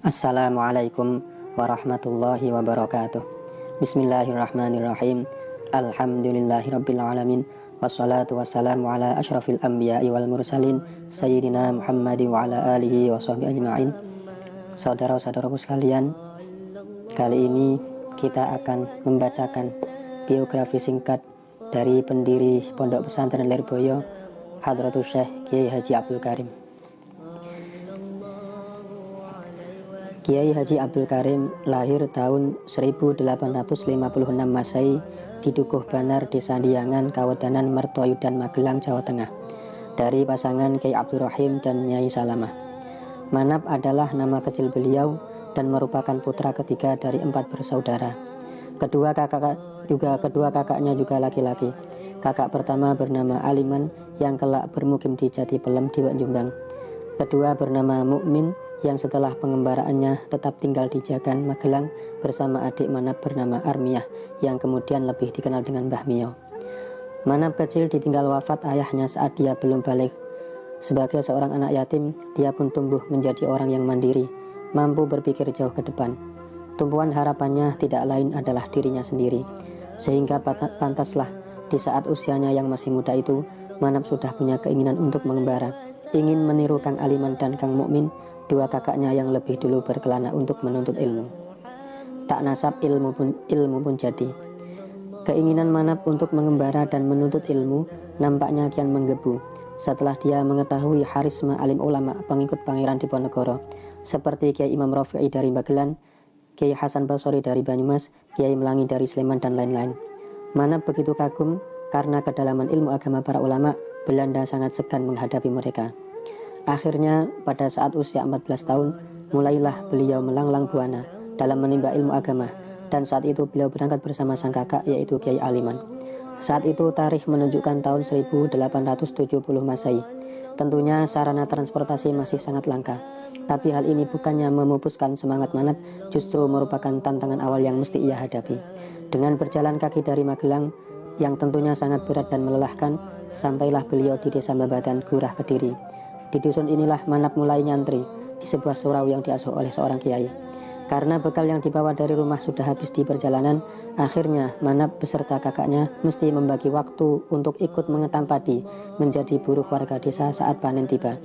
Assalamualaikum warahmatullahi wabarakatuh. Bismillahirrahmanirrahim. Alhamdulillahirrabbilalamin. Wassalatu wassalamu ala ashrafil anbiya'i wal mursalin Sayyidina Muhammadin wa ala alihi wa sahbihi ajma'in. Saudara-saudaraku sekalian, kali ini kita akan membacakan biografi singkat dari pendiri Pondok Pesantren Lirboyo, Hadratus Syekh Kiai Haji Abdul Karim. Kiai Haji Abdul Karim lahir tahun 1856 Masehi di Dukuh Banar, Desa Diangan, Kawadanan, Mertoyudan, Magelang, Jawa Tengah, dari pasangan Kiai Abdul Rahim dan Nyai Salamah. Manap adalah nama kecil beliau dan merupakan putra ketiga dari 4 bersaudara. Kedua kakaknya juga laki-laki. Kakak pertama bernama Aliman yang kelak bermukim di Jati Pelem, Diwek, Jombang. Kedua bernama Mukmin yang setelah pengembaraannya tetap tinggal di Jagan, Magelang bersama adik Manap bernama Armiyah yang kemudian lebih dikenal dengan Mbah Mio. Manap kecil ditinggal wafat ayahnya saat dia belum balik. Sebagai seorang anak yatim, dia pun tumbuh menjadi orang yang mandiri, mampu berpikir jauh ke depan. Tumpuan harapannya tidak lain adalah dirinya sendiri, sehingga pantaslah di saat usianya yang masih muda itu, Manap sudah punya keinginan untuk mengembara, ingin meniru Kang Aliman dan Kang Mukmin, dua kakaknya yang lebih dulu berkelana untuk menuntut ilmu. Tak nasab ilmu pun jadi. Keinginan Manap untuk mengembara dan menuntut ilmu nampaknya kian menggebu setelah dia mengetahui harisma alim ulama pengikut Pangeran Diponegoro seperti Kiai Imam Rafi'i dari Magelang, Kiai Hasan Basori dari Banyumas, Kiai Melangi dari Sleman, dan lain-lain. Manap begitu kagum karena kedalaman ilmu agama para ulama. Belanda sangat segan menghadapi mereka. Akhirnya pada saat usia 14 tahun mulailah beliau melanglang buana dalam menimba ilmu agama, dan saat itu beliau berangkat bersama sang kakak yaitu Kiai Aliman. Saat itu tarikh menunjukkan tahun 1870 Masehi. Tentunya sarana transportasi masih sangat langka, tapi hal ini bukannya memupuskan semangat Manap, justru merupakan tantangan awal yang mesti ia hadapi. Dengan berjalan kaki dari Magelang yang tentunya sangat berat dan melelahkan, sampailah beliau di Desa Babadan, Gurah, Kediri. Di dusun inilah Manap mulai nyantri di sebuah surau yang diasuh oleh seorang kiai. Karena bekal yang dibawa dari rumah sudah habis di perjalanan, akhirnya Manap beserta kakaknya mesti membagi waktu untuk ikut mengetam padi menjadi buruh warga desa saat panen tiba.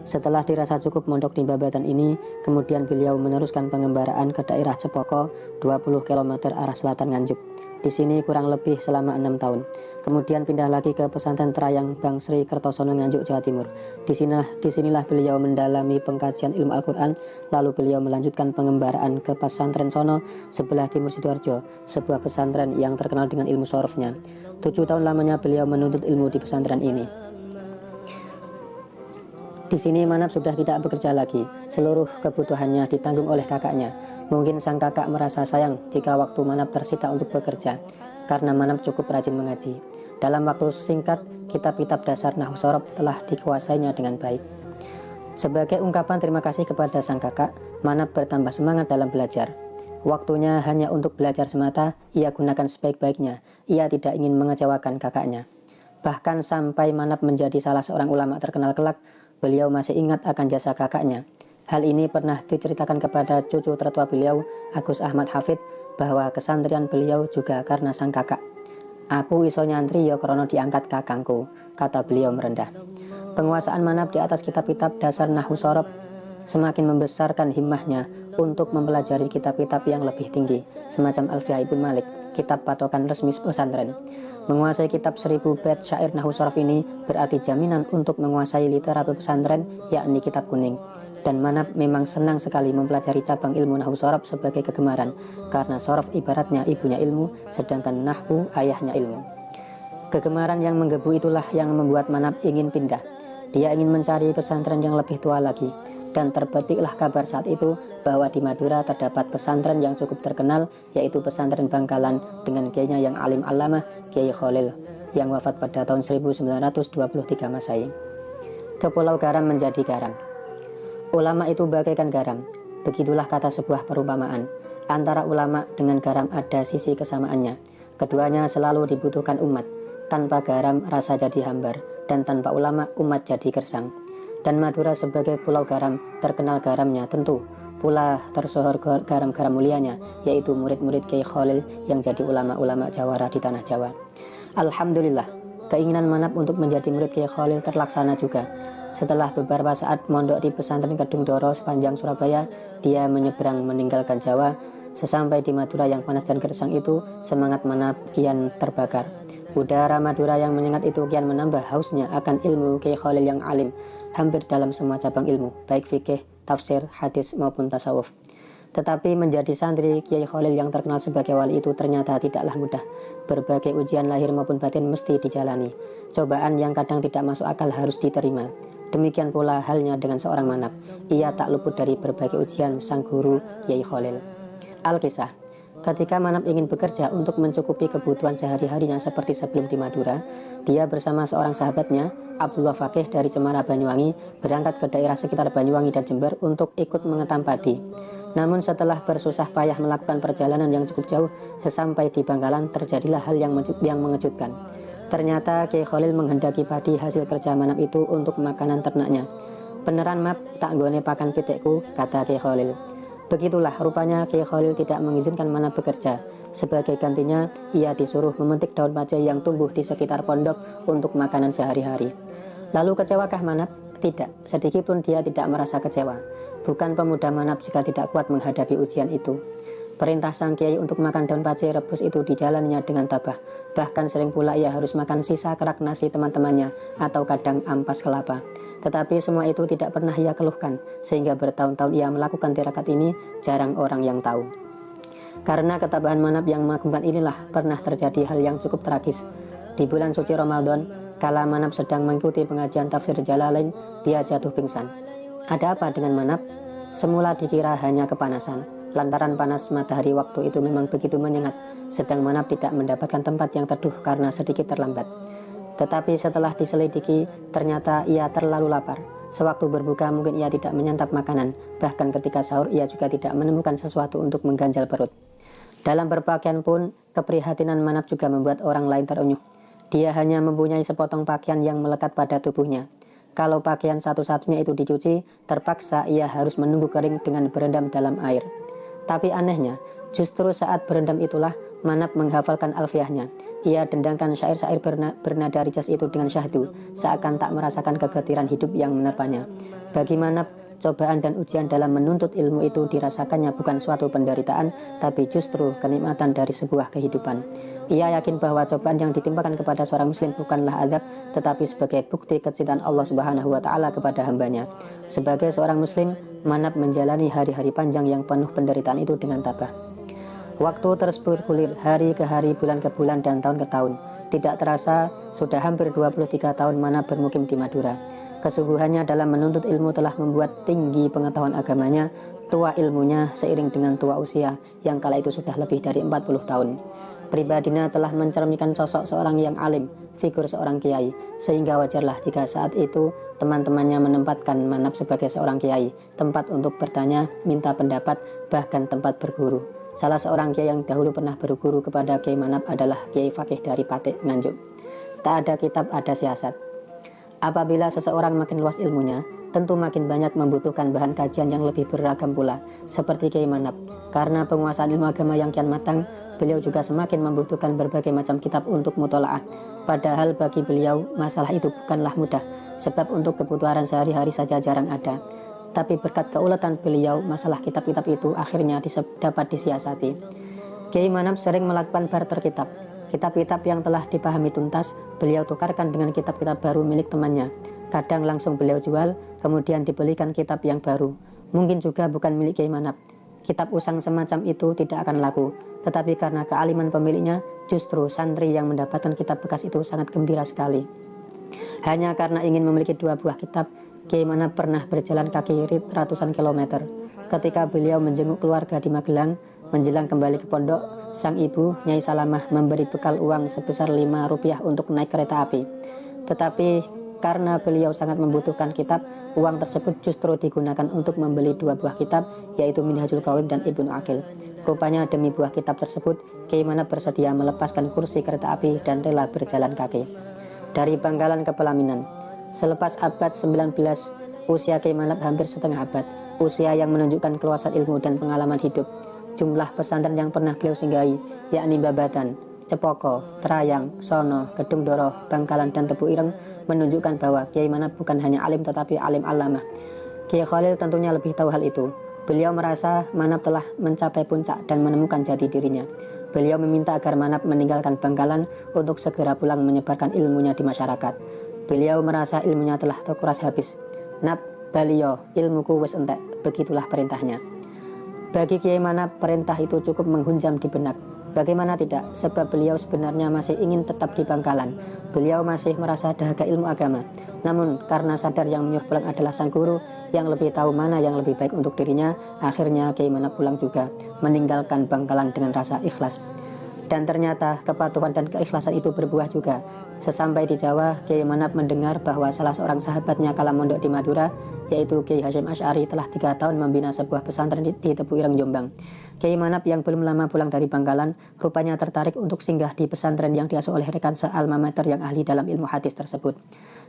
Setelah dirasa cukup mondok di Babadan ini, kemudian beliau meneruskan pengembaraan ke daerah Cepoko, 20 km arah selatan Nganjuk. Di sini kurang lebih selama 6 tahun. Kemudian pindah lagi ke pesantren Trayang Bang Sri Kertosono, Nganjuk, Jawa Timur. Disinilah beliau mendalami pengkajian ilmu Al-Quran. Lalu beliau melanjutkan pengembaraan ke pesantren Sono sebelah timur Sidoarjo, sebuah pesantren yang terkenal dengan ilmu sorofnya. 7 tahun lamanya beliau menuntut ilmu di pesantren ini. Di sini Manap sudah tidak bekerja lagi. Seluruh kebutuhannya ditanggung oleh kakaknya. Mungkin sang kakak merasa sayang jika waktu Manap tersita untuk bekerja, karena Manap cukup rajin mengaji. Dalam waktu singkat, kitab-kitab dasar Nahwu Shorof telah dikuasainya dengan baik. Sebagai ungkapan terima kasih kepada sang kakak, Manap bertambah semangat dalam belajar. Waktunya hanya untuk belajar semata, ia gunakan sebaik-baiknya. Ia tidak ingin mengecewakan kakaknya. Bahkan sampai Manap menjadi salah seorang ulama terkenal kelak, beliau masih ingat akan jasa kakaknya. Hal ini pernah diceritakan kepada cucu tertua beliau, Agus Ahmad Hafid, bahwa kesantrian beliau juga karena sang kakak. "Aku iso nyantri ya krono diangkat kakangku," kata beliau merendah. Penguasaan Manap di atas kitab-kitab dasar Nahwu Shorof semakin membesarkan himmahnya untuk mempelajari kitab-kitab yang lebih tinggi, semacam Alfiyah Ibnu Malik, kitab patokan resmi pesantren. Menguasai kitab 1000 bait syair Nahwu Shorof ini berarti jaminan untuk menguasai literatur pesantren, yakni kitab kuning. Dan Manap memang senang sekali mempelajari cabang ilmu Nahwu Shorof sebagai kegemaran, karena Shorof ibaratnya ibunya ilmu, sedangkan Nahwu ayahnya ilmu. Kegemaran yang menggebu itulah yang membuat Manap ingin pindah. Dia ingin mencari pesantren yang lebih tua lagi, dan terbetiklah kabar saat itu bahwa di Madura terdapat pesantren yang cukup terkenal, yaitu pesantren Bangkalan dengan kiainya yang alim alamah, Kiai Khalil, yang wafat pada tahun 1923 Masehi. Kepulau garam menjadi garam. Ulama itu bagaikan garam. Begitulah kata sebuah perumpamaan. Antara ulama dengan garam ada sisi kesamaannya. Keduanya selalu dibutuhkan umat. Tanpa garam rasa jadi hambar, dan tanpa ulama umat jadi gersang. Dan Madura sebagai pulau garam, terkenal garamnya tentu pula tersohor garam-garam mulianya, yaitu murid-murid Kiai Khalil yang jadi ulama-ulama jawara di tanah Jawa. Alhamdulillah, keinginan Manap untuk menjadi murid Kiai Khalil terlaksana juga. Setelah beberapa saat mondok di pesantren Kedung Doro sepanjang Surabaya, dia menyeberang meninggalkan Jawa. Sesampai di Madura yang panas dan gersang itu, semangat Manap kian terbakar. Udara Madura yang menyengat itu kian menambah hausnya akan ilmu Kiai Khalil yang alim, hampir dalam semua cabang ilmu, baik fikih, tafsir, hadis maupun tasawuf. Tetapi menjadi santri Kiai Khalil yang terkenal sebagai wali itu ternyata tidaklah mudah. Berbagai ujian lahir maupun batin mesti dijalani. Cobaan yang kadang tidak masuk akal harus diterima. Demikian pula halnya dengan seorang Manap. Ia tak luput dari berbagai ujian sang guru Kiai Khalil. Al-Kisah. Ketika Manap ingin bekerja untuk mencukupi kebutuhan sehari-harinya seperti sebelum di Madura, dia bersama seorang sahabatnya, Abdullah Fakih dari Cemara Banyuwangi, berangkat ke daerah sekitar Banyuwangi dan Jember untuk ikut mengetam padi. Namun setelah bersusah payah melakukan perjalanan yang cukup jauh, sesampai di Bangkalan terjadilah hal yang mengejutkan. Ternyata Kiai Khalil menghendaki padi hasil kerja Manap itu untuk makanan ternaknya. "Beneran Map, tak gone pakan pitikku," kata Kiai Khalil. Begitulah rupanya Kiai Khalil tidak mengizinkan Manap bekerja. Sebagai gantinya, ia disuruh memetik daun pacai yang tumbuh di sekitar pondok untuk makanan sehari-hari. Lalu kecewakah Manap? Tidak, sedikitpun dia tidak merasa kecewa. Bukan pemuda Manap jika tidak kuat menghadapi ujian itu. Perintah sang kiai untuk makan daun pacai rebus itu dijalaninya dengan tabah. Bahkan sering pula ia harus makan sisa kerak nasi teman-temannya atau kadang ampas kelapa. Tetapi semua itu tidak pernah ia keluhkan, sehingga bertahun-tahun ia melakukan tirakat ini, jarang orang yang tahu. Karena ketabahan Manap yang mengagumkan inilah pernah terjadi hal yang cukup tragis. Di bulan suci Ramadan, kala Manap sedang mengikuti pengajian tafsir Jalalain, dia jatuh pingsan. Ada apa dengan Manap? Semula dikira hanya kepanasan, lantaran panas matahari waktu itu memang begitu menyengat, sedang Manap tidak mendapatkan tempat yang teduh karena sedikit terlambat. Tetapi setelah diselidiki, ternyata ia terlalu lapar. Sewaktu berbuka mungkin ia tidak menyantap makanan, bahkan ketika sahur ia juga tidak menemukan sesuatu untuk mengganjal perut. Dalam berpakaian pun, keprihatinan Manap juga membuat orang lain terenyuh. Dia hanya mempunyai sepotong pakaian yang melekat pada tubuhnya. Kalau pakaian satu-satunya itu dicuci, terpaksa ia harus menunggu kering dengan berendam dalam air. Tapi anehnya, justru saat berendam itulah Manap menghafalkan alfiahnya. Ia dendangkan syair-syair bernada rijas itu dengan syahdu, seakan tak merasakan kegetiran hidup yang menerpanya. Bagi Manap, cobaan dan ujian dalam menuntut ilmu itu dirasakannya bukan suatu penderitaan, tapi justru kenikmatan dari sebuah kehidupan. Ia yakin bahwa cobaan yang ditimpakan kepada seorang muslim bukanlah azab, tetapi sebagai bukti kecintaan Allah Subhanahu wa Ta'ala kepada hambanya. Sebagai seorang muslim, Manap menjalani hari-hari panjang yang penuh penderitaan itu dengan tabah. Waktu terus bergulir, hari ke hari, bulan ke bulan, dan tahun ke tahun. Tidak terasa, sudah hampir 23 tahun Manap bermukim di Madura. Kesungguhannya dalam menuntut ilmu telah membuat tinggi pengetahuan agamanya, tua ilmunya seiring dengan tua usia, yang kala itu sudah lebih dari 40 tahun. Pribadinya telah mencerminkan sosok seorang yang alim, figur seorang kiai, sehingga wajarlah jika saat itu teman-temannya menempatkan Manap sebagai seorang kiai, tempat untuk bertanya, minta pendapat, bahkan tempat berguru. Salah seorang kiai yang dahulu pernah berguru kepada Kiai Manap adalah Kiai Fakih dari Patik, Nganjuk. Tak ada kitab, ada siasat. Apabila seseorang makin luas ilmunya, tentu makin banyak membutuhkan bahan kajian yang lebih beragam pula, seperti Kiai Manap. Karena penguasaan ilmu agama yang kian matang, beliau juga semakin membutuhkan berbagai macam kitab untuk mutolaah. Padahal bagi beliau, masalah itu bukanlah mudah, sebab untuk kebutuhan sehari-hari saja jarang ada. Tapi berkat keuletan beliau, masalah kitab-kitab itu akhirnya dapat disiasati. Kiai Manap sering melakukan barter kitab. Kitab-kitab yang telah dipahami tuntas, beliau tukarkan dengan kitab-kitab baru milik temannya. Kadang langsung beliau jual, kemudian dibelikan kitab yang baru. Mungkin juga bukan milik Kiai Manap. Kitab usang semacam itu tidak akan laku, tetapi karena kealiman pemiliknya, justru santri yang mendapatkan kitab bekas itu sangat gembira sekali. Hanya karena ingin memiliki 2 buah kitab, Kiai Manap pernah berjalan kaki ratusan kilometer. Ketika beliau menjenguk keluarga di Magelang, menjelang kembali ke pondok, sang ibu, Nyai Salamah, memberi bekal uang sebesar Rp5 untuk naik kereta api. Tetapi karena beliau sangat membutuhkan kitab, uang tersebut justru digunakan untuk membeli 2 buah kitab, yaitu Minhajul Qawim dan Ibnu Aqil. Rupanya demi buah kitab tersebut, Kiai Manap bersedia melepaskan kursi kereta api dan rela berjalan kaki. Dari Bangkalan ke Pelaminan. Selepas abad 19 Usia Kiai Manap hampir setengah abad, usia yang menunjukkan keluasan ilmu dan pengalaman hidup. Jumlah pesantren yang pernah beliau singgahi, yakni Babatan, Cepoko, Terayang, Sono, Gedung Doro, Bangkalan, dan Tebu Ireng, menunjukkan bahwa Kiai Manap bukan hanya alim tetapi alim alamah. Kiai Khalil tentunya lebih tahu hal itu. Beliau merasa Manap telah mencapai puncak dan menemukan jati dirinya. Beliau meminta agar Manap meninggalkan Bangkalan untuk segera pulang menyebarkan ilmunya di masyarakat. Beliau merasa ilmunya telah terkuras habis. Nap, Baliyo, ilmuku wis entek, begitulah perintahnya. Bagi Kiai Manap, perintah itu cukup menghunjam di benak. Bagaimana tidak, sebab beliau sebenarnya masih ingin tetap di Bangkalan. Beliau masih merasa dahaga ilmu agama. Namun, karena sadar yang menyuruh pulang adalah sang guru, yang lebih tahu mana yang lebih baik untuk dirinya, akhirnya Kiai Manap pulang juga, meninggalkan Bangkalan dengan rasa ikhlas. Dan ternyata kepatuhan dan keikhlasan itu berbuah juga. Sesampai di Jawa, Kiai Manap mendengar bahwa salah seorang sahabatnya kala mondok di Madura, yaitu Kiai Hasyim Asy'ari, telah 3 tahun membina sebuah pesantren di Tebu Ireng, Jombang. Kiai Manap yang belum lama pulang dari Bangkalan, rupanya tertarik untuk singgah di pesantren yang diasuh oleh rekan se-alma mater yang ahli dalam ilmu hadis tersebut.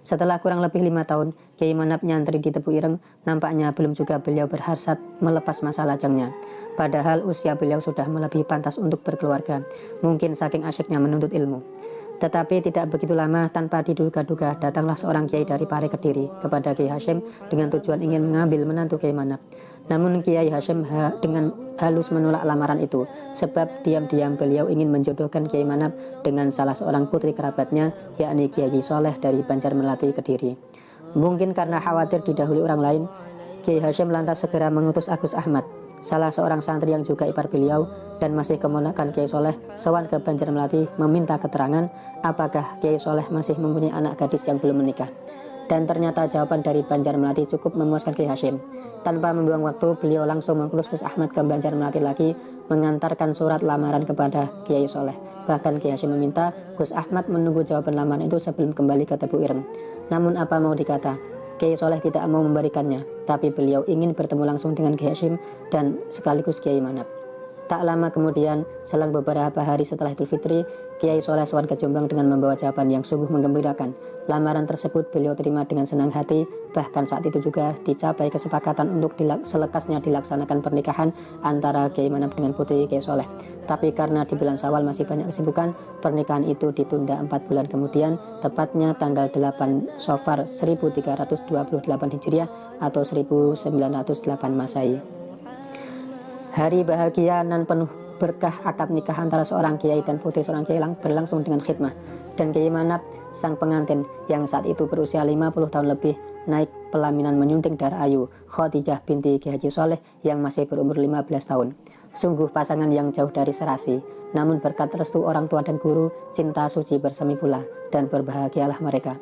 Setelah kurang lebih 5 tahun, Kiai Manap nyantri di Tebu Ireng, nampaknya belum juga beliau berhasrat melepas masa lajangnya. Padahal usia beliau sudah melebihi pantas untuk berkeluarga, mungkin saking asyiknya menuntut ilmu. Tetapi tidak begitu lama, tanpa diduga-duga, datanglah seorang kiai dari Pare Kediri kepada Kiai Hasyim dengan tujuan ingin mengambil menantu Kiai Manap. Namun Kiai Hasyim dengan halus menolak lamaran itu, sebab diam-diam beliau ingin menjodohkan Kiai Manap dengan salah seorang putri kerabatnya, yakni Kiai Soleh dari Banjarmelati Kediri. Mungkin karena khawatir didahului orang lain, Kiai Hasyim lantas segera mengutus Agus Ahmad, salah seorang santri yang juga ipar beliau dan masih keponakan Kiai Soleh, sowan ke Banjarmelati meminta keterangan apakah Kiai Soleh masih mempunyai anak gadis yang belum menikah. Dan ternyata jawaban dari Banjarmelati cukup memuaskan Kiai Hasyim. Tanpa membuang waktu, beliau langsung mengutus Gus Ahmad ke Banjarmelati lagi, mengantarkan surat lamaran kepada Kiai Soleh. Bahkan Kiai Hasyim meminta Gus Ahmad menunggu jawaban lamaran itu sebelum kembali ke Tebu Ireng. Namun apa mau dikata, Kiai Soleh tidak mau memberikannya, tapi beliau ingin bertemu langsung dengan Kiai Hasyim dan sekaligus Kiai Manap. Tak lama kemudian, selang beberapa hari setelah Idul Fitri, Kiai Soleh sowan ke Jombang dengan membawa jawaban yang sungguh menggembirakan. Lamaran tersebut beliau terima dengan senang hati, bahkan saat itu juga dicapai kesepakatan untuk selekasnya dilaksanakan pernikahan antara Kiai Manap dengan putri Kiai Soleh. Tapi karena di bulan Syawal masih banyak kesibukan, pernikahan itu ditunda 4 bulan kemudian, tepatnya tanggal 8 Safar 1328 Hijriah atau 1908 Masehi. Hari bahagia dan penuh berkah akad nikah antara seorang kiai dan putri seorang kiai berlangsung dengan khidmah. Dan Kiai Manap, sang pengantin yang saat itu berusia 50 tahun lebih, naik pelaminan menyunting darah ayu Khadijah binti Kiai Haji Soleh yang masih berumur 15 tahun. Sungguh pasangan yang jauh dari serasi, namun berkat restu orang tua dan guru, cinta suci bersemi pula, dan berbahagialah mereka.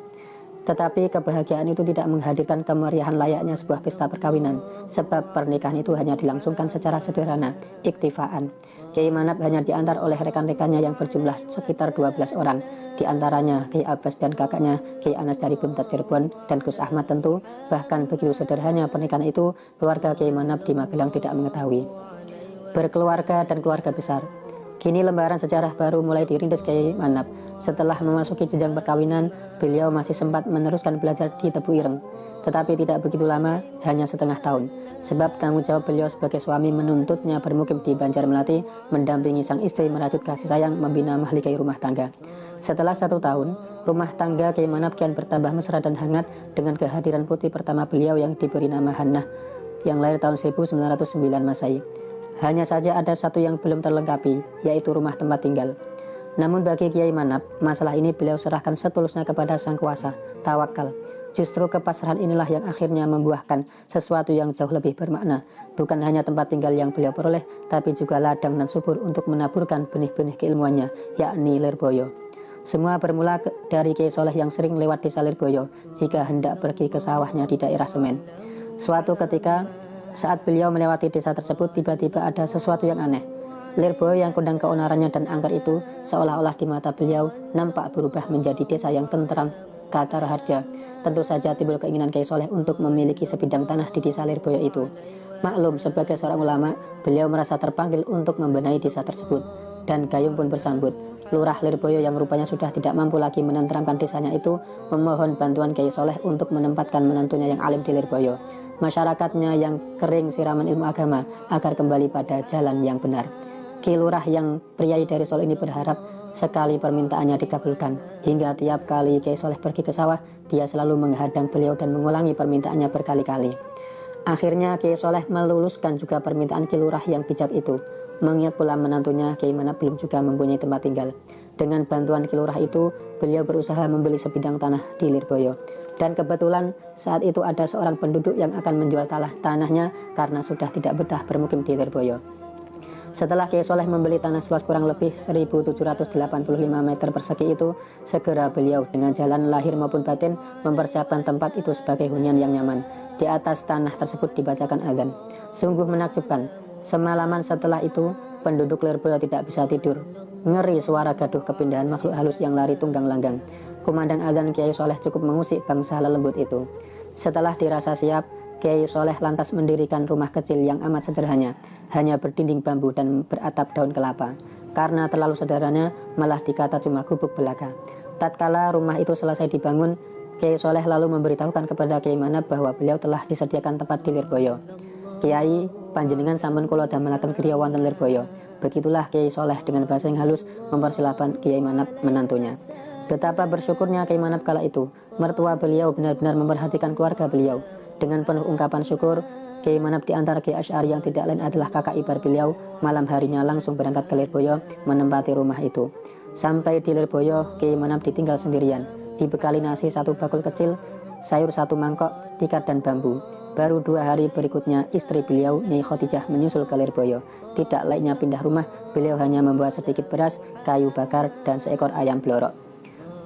Tetapi kebahagiaan itu tidak menghadirkan kemeriahan layaknya sebuah pesta perkawinan, sebab pernikahan itu hanya dilangsungkan secara sederhana, iktifaan. Kiai Manap hanya diantar oleh rekan-rekannya yang berjumlah sekitar 12 orang, diantaranya Kiai Abbas dan kakaknya Kiai Anas dari Buntat Cirebon dan Gus Ahmad tentu. Bahkan begitu sederhana pernikahan itu, keluarga Kiai Manap di Magelang tidak mengetahui. Berkeluarga dan keluarga besar. Kini lembaran sejarah baru mulai dirintis Kiai Manap. Setelah memasuki jenjang perkawinan, beliau masih sempat meneruskan belajar di Tebu Ireng. Tetapi tidak begitu lama, hanya setengah tahun. Sebab tanggung jawab beliau sebagai suami menuntutnya bermukim di Banjarmelati, mendampingi sang istri merajut kasih sayang, membina mahligai rumah tangga. Setelah 1 tahun, rumah tangga Kiai Manap kian bertambah mesra dan hangat dengan kehadiran putri pertama beliau yang diberi nama Hannah, yang lahir tahun 1909 Masehi. Hanya saja ada satu yang belum terlengkapi, yaitu rumah tempat tinggal. Namun bagi Kiai Manap, masalah ini beliau serahkan setulusnya kepada Sang Kuasa, tawakal. Justru kepasrahan inilah yang akhirnya membuahkan sesuatu yang jauh lebih bermakna. Bukan hanya tempat tinggal yang beliau peroleh, tapi juga ladang dan subur untuk menaburkan benih-benih keilmuannya, yakni Lirboyo. Semua bermula dari Kiai Soleh yang sering lewat desa Lirboyo jika hendak pergi ke sawahnya di daerah Semen. Suatu ketika, saat beliau melewati desa tersebut, tiba-tiba ada sesuatu yang aneh. Lirboyo yang kondang keonarannya dan angker itu seolah-olah di mata beliau nampak berubah menjadi desa yang tentram, kata Raharja. Tentu saja timbul keinginan Kiai Soleh untuk memiliki sebidang tanah di desa Lirboyo itu. Maklum, sebagai seorang ulama, beliau merasa terpanggil untuk membenahi desa tersebut. dan gayung pun bersambut. Lurah Lirboyo yang rupanya sudah tidak mampu lagi menenteramkan desanya itu memohon bantuan Kiai Soleh untuk menempatkan menantunya yang alim di Lirboyo, masyarakatnya yang kering siraman ilmu agama, agar kembali pada jalan yang benar. Ki Lurah yang priai dari Solo ini berharap sekali permintaannya dikabulkan. Hingga tiap kali Kiai Soleh pergi ke sawah, dia selalu menghadang beliau dan mengulangi permintaannya berkali-kali. Akhirnya Kiai Soleh meluluskan juga permintaan Ki Lurah yang bijak itu. Mengingat pula menantunya Kiai Manap belum juga mempunyai tempat tinggal. Dengan bantuan Ki Lurah itu, beliau berusaha membeli sebidang tanah di Lirboyo. Dan kebetulan saat itu ada seorang penduduk yang akan menjual tanahnya karena sudah tidak betah bermukim di Lirboyo. Setelah Kiai Soleh membeli tanah seluas kurang lebih 1785 meter persegi itu, segera beliau dengan jalan lahir maupun batin mempersiapkan tempat itu sebagai hunian yang nyaman. Di atas tanah tersebut dibacakan azan. Sungguh menakjubkan. Semalaman setelah itu, penduduk Lirboyo tidak bisa tidur. Ngeri suara gaduh kepindahan makhluk halus yang lari tunggang langgang. Kumandang azan, Kiai Soleh cukup mengusik bangsa lelembut itu. Setelah dirasa siap, Kiai Soleh lantas mendirikan rumah kecil yang amat sederhana, hanya berdinding bambu dan beratap daun kelapa. Karena terlalu sederhana, malah dikata cuma gubuk belaka. Tatkala rumah itu selesai dibangun, Kiai Soleh lalu memberitahukan kepada Kiai Manap bahwa beliau telah disediakan tempat di Lirboyo. Kiai, panjenengan sampun kula damelaken griya wonten Lirboyo. Begitulah Kiai Soleh dengan bahasa yang halus mempersilahkan Kiai Manap menantunya. Betapa bersyukurnya Kiai Manap kala itu. Mertua beliau benar-benar memperhatikan keluarga beliau. Dengan penuh ungkapan syukur, Kiai Manap di antara Kiai Asy'ari yang tidak lain adalah kakak ipar beliau, malam harinya langsung berangkat ke Lirboyo menempati rumah itu. Sampai di Lirboyo, Kiai Manap ditinggal sendirian. Dibekali nasi satu bakul kecil, sayur satu mangkok, tikar dan bambu. Baru 2 hari berikutnya istri beliau, Nyai Khotijah, menyusul ke Lirboyo. Tidak laiknya pindah rumah, beliau hanya membawa sedikit beras, kayu bakar, dan seekor ayam blorok.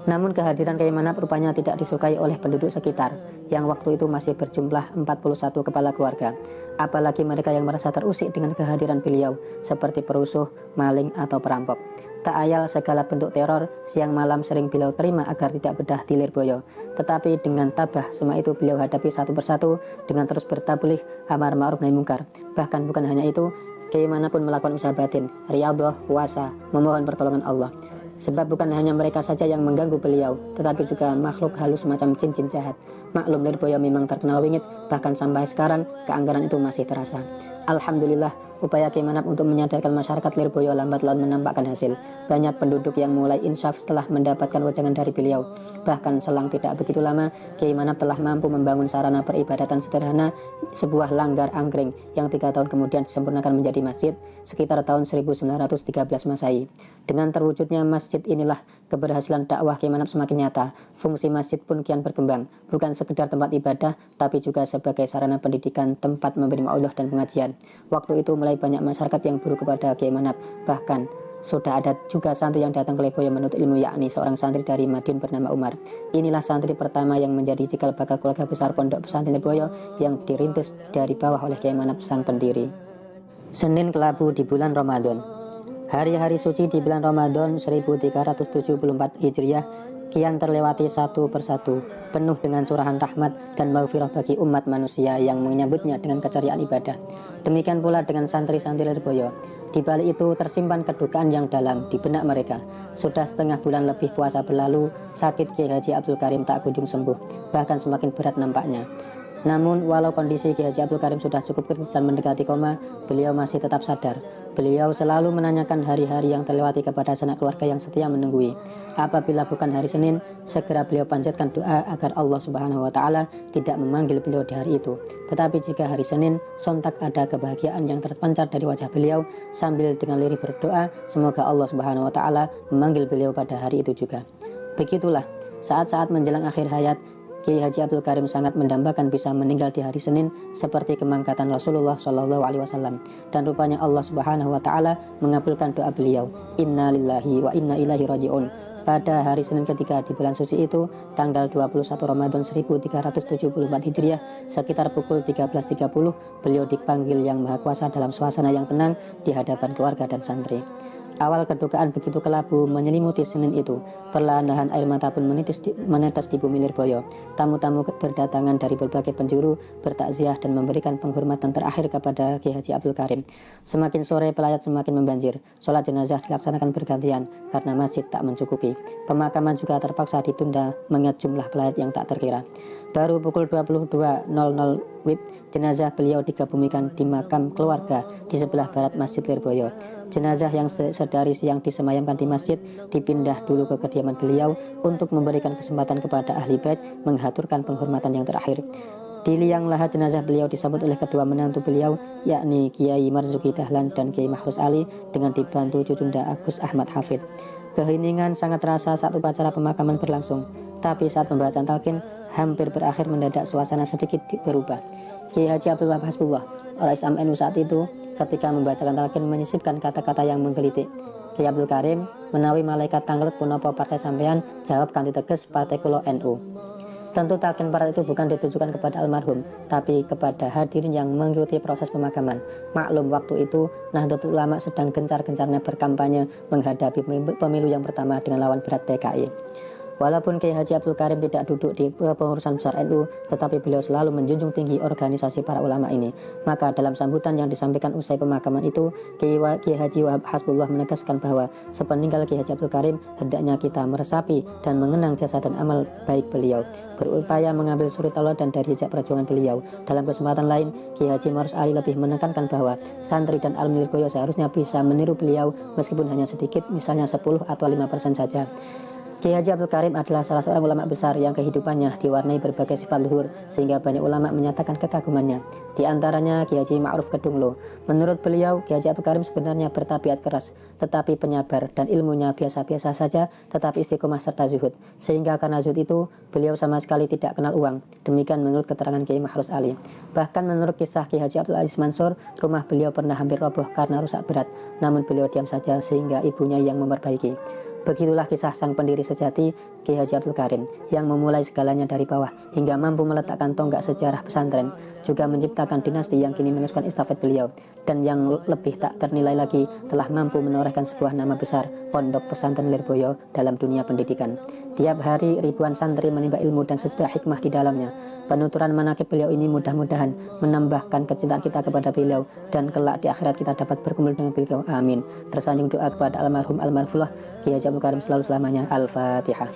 Namun kehadiran Kiai Manap rupanya tidak disukai oleh penduduk sekitar, yang waktu itu masih berjumlah 41 kepala keluarga. Apalagi mereka yang merasa terusik dengan kehadiran beliau, seperti perusuh, maling, atau perampok. Tak ayal segala bentuk teror siang malam sering beliau terima agar tidak bedah di Lirboyo. Tetapi dengan tabah semua itu beliau hadapi satu persatu dengan terus bertabligh amar ma'ruf nahi mungkar. Bahkan bukan hanya itu, Kiai Manap pun melakukan usaha batin, riyadhah, puasa, memohon pertolongan Allah. Sebab bukan hanya mereka saja yang mengganggu beliau, tetapi juga makhluk halus semacam jin-jin jahat. Maklum Lirboyo memang terkenal wingit, bahkan sampai sekarang keanggaran itu masih terasa. Alhamdulillah, upaya Kiai Manap untuk menyadarkan masyarakat Lirboyo lambat laun menampakkan hasil. Banyak penduduk yang mulai insaf setelah mendapatkan wejangan dari beliau. Bahkan selang tidak begitu lama, Kiai Manap telah mampu membangun sarana peribadatan sederhana, sebuah langgar angkring yang 3 tahun kemudian disempurnakan menjadi masjid sekitar tahun 1913 Masehi. Dengan terwujudnya masjid inilah keberhasilan dakwah Kiai Manap semakin nyata. Fungsi masjid pun kian berkembang, bukan sekedar tempat ibadah, tapi juga sebagai sarana pendidikan, tempat memberi mauidhah dan pengajian. Waktu itu mulai banyak masyarakat yang buruh kepada Kiai Manap. Bahkan sudah ada juga santri yang datang ke Lirboyo menuntut ilmu, yakni seorang santri dari Madiun bernama Umar. Inilah santri pertama yang menjadi cikal bakal keluarga besar Pondok Pesantren Lirboyo yang dirintis dari bawah oleh Kiai Manap sang pendiri. Senin Kelabu di bulan Ramadan. Hari-hari suci di bulan Ramadan 1374 Hijriah kian terlewati satu persatu, penuh dengan curahan rahmat dan maghfirah bagi umat manusia yang menyambutnya dengan keceriaan ibadah. Demikian pula dengan santri-santri Lirboyo. Di balik itu tersimpan kedukaan yang dalam di benak mereka. Sudah setengah bulan lebih puasa berlalu, sakit Kiai Haji Abdul Karim tak kunjung sembuh, bahkan semakin berat nampaknya. Namun walau kondisi Kiai Haji Abdul Karim sudah cukup kritis dan mendekati koma, beliau masih tetap sadar. Beliau selalu menanyakan hari-hari yang terlewati kepada sanak keluarga yang setia menunggui. Apabila bukan hari Senin, segera beliau panjatkan doa agar Allah Subhanahu wa Ta'ala tidak memanggil beliau di hari itu. Tetapi jika hari Senin, sontak ada kebahagiaan yang terpancar dari wajah beliau sambil dengan lirih berdoa semoga Allah Subhanahu wa Ta'ala memanggil beliau pada hari itu juga. Begitulah, saat-saat menjelang akhir hayat, Kiai Haji Abdul Karim sangat mendambakan bisa meninggal di hari Senin seperti kemangkatan Rasulullah Shallallahu Alaihi Wasallam, dan rupanya Allah Subhanahu Wa Taala mengabulkan doa beliau. Inna lillahi wa inna ilaihi rajiun. Pada hari Senin ketiga di bulan suci itu, tanggal 21 Ramadan 1374 Hijriah, sekitar pukul 13.30, beliau dipanggil Yang Maha Kuasa dalam suasana yang tenang di hadapan keluarga dan santri. Awal kedukaan begitu kelabu menyelimuti Senin itu. Perlahan-lahan air mata pun menetes di bumi Lirboyo. Tamu-tamu berdatangan dari berbagai penjuru, bertakziah dan memberikan penghormatan terakhir kepada Kiai Haji Abdul Karim. Semakin sore pelayat semakin membanjir. Sholat jenazah dilaksanakan bergantian karena masjid tak mencukupi. Pemakaman juga terpaksa ditunda mengingat jumlah pelayat yang tak terkira. Baru pukul 22.00 WIB, jenazah beliau dikebumikan di makam keluarga di sebelah barat Masjid Lirboyo. Jenazah yang sedari siang disemayamkan di masjid dipindah dulu ke kediaman beliau untuk memberikan kesempatan kepada ahli bait menghaturkan penghormatan yang terakhir. Di liang lahat jenazah beliau disambut oleh kedua menantu beliau, yakni Kiai Marzuki Dahlan dan Kiai Mahrus Ali, dengan dibantu cucunda Agus Ahmad Hafid. Keheningan sangat terasa saat upacara pemakaman berlangsung, tapi saat pembacaan talqin hampir berakhir mendadak suasana sedikit berubah. Kiai Haji Abdul Wahab Hasbullah, Rais NU saat itu, ketika membacakan talqin menyisipkan kata-kata yang menggelitik. Kiai Abdul Karim, menawi malaikat tanglet punapa partai sampean, jawab kanthi tegas partai kula NU. Tentu talqin partai itu bukan ditujukan kepada almarhum, tapi kepada hadirin yang mengikuti proses pemakaman. Maklum waktu itu Nahdlatul Ulama sedang gencar-gencarnya berkampanye menghadapi pemilu yang pertama dengan lawan berat PKI. Walaupun Kiai Haji Abdul Karim tidak duduk di kepengurusan besar NU, tetapi beliau selalu menjunjung tinggi organisasi para ulama ini. Maka dalam sambutan yang disampaikan usai pemakaman itu, Kiai Haji Wahab Hasbullah menegaskan bahwa sepeninggal Kiai Haji Abdul Karim, hendaknya kita meresapi dan mengenang jasa dan amal baik beliau, berupaya mengambil suri tauladan dari jejak perjuangan beliau. Dalam kesempatan lain, Kiai Haji Mahrus Ali lebih menekankan bahwa santri dan alumni Lirboyo seharusnya bisa meniru beliau meskipun hanya sedikit, misalnya 10 atau 5% saja. Kiai Haji Abdul Karim adalah salah seorang ulama besar yang kehidupannya diwarnai berbagai sifat luhur sehingga banyak ulama menyatakan kekagumannya. Di antaranya Kiai Haji Ma'ruf Kedunglo. Menurut beliau, Kiai Haji Abdul Karim sebenarnya bertabiat keras, tetapi penyabar dan ilmunya biasa-biasa saja, tetapi istiqomah serta zuhud. Sehingga karena zuhud itu, beliau sama sekali tidak kenal uang. Demikian menurut keterangan Kiai Mahrus Ali. Bahkan menurut kisah Kiai Haji Abdul Aziz Mansur, rumah beliau pernah hampir roboh karena rusak berat, namun beliau diam saja sehingga ibunya yang memperbaiki. Begitulah kisah sang pendiri sejati Kiai Haji Abdul Karim yang memulai segalanya dari bawah hingga mampu meletakkan tonggak sejarah pesantren, juga menciptakan dinasti yang kini meneruskan estafet beliau, dan yang lebih tak ternilai lagi telah mampu menorehkan sebuah nama besar Pondok Pesantren Lirboyo dalam dunia pendidikan. Tiap hari ribuan santri menimba ilmu dan sejuta hikmah di dalamnya. Penuturan manaqib beliau ini mudah-mudahan menambahkan kecintaan kita kepada beliau dan kelak di akhirat kita dapat berkumpul dengan beliau. Amin. Tersanjung doa kepada almarhum almarfullah Kiai Haji Abdul Karim selalu selamanya. Al-Fatihah.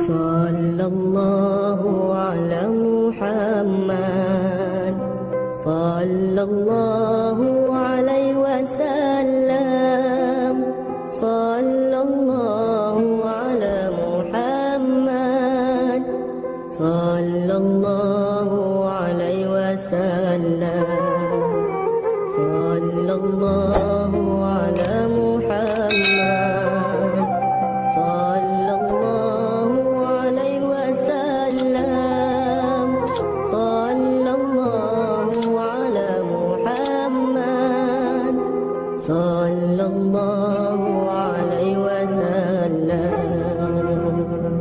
Sallallahu ala Muhammad, sallallahu alaihi wasallam, sallallahu ala Muhammad, sallallahu alaihi wasallam, sallallahu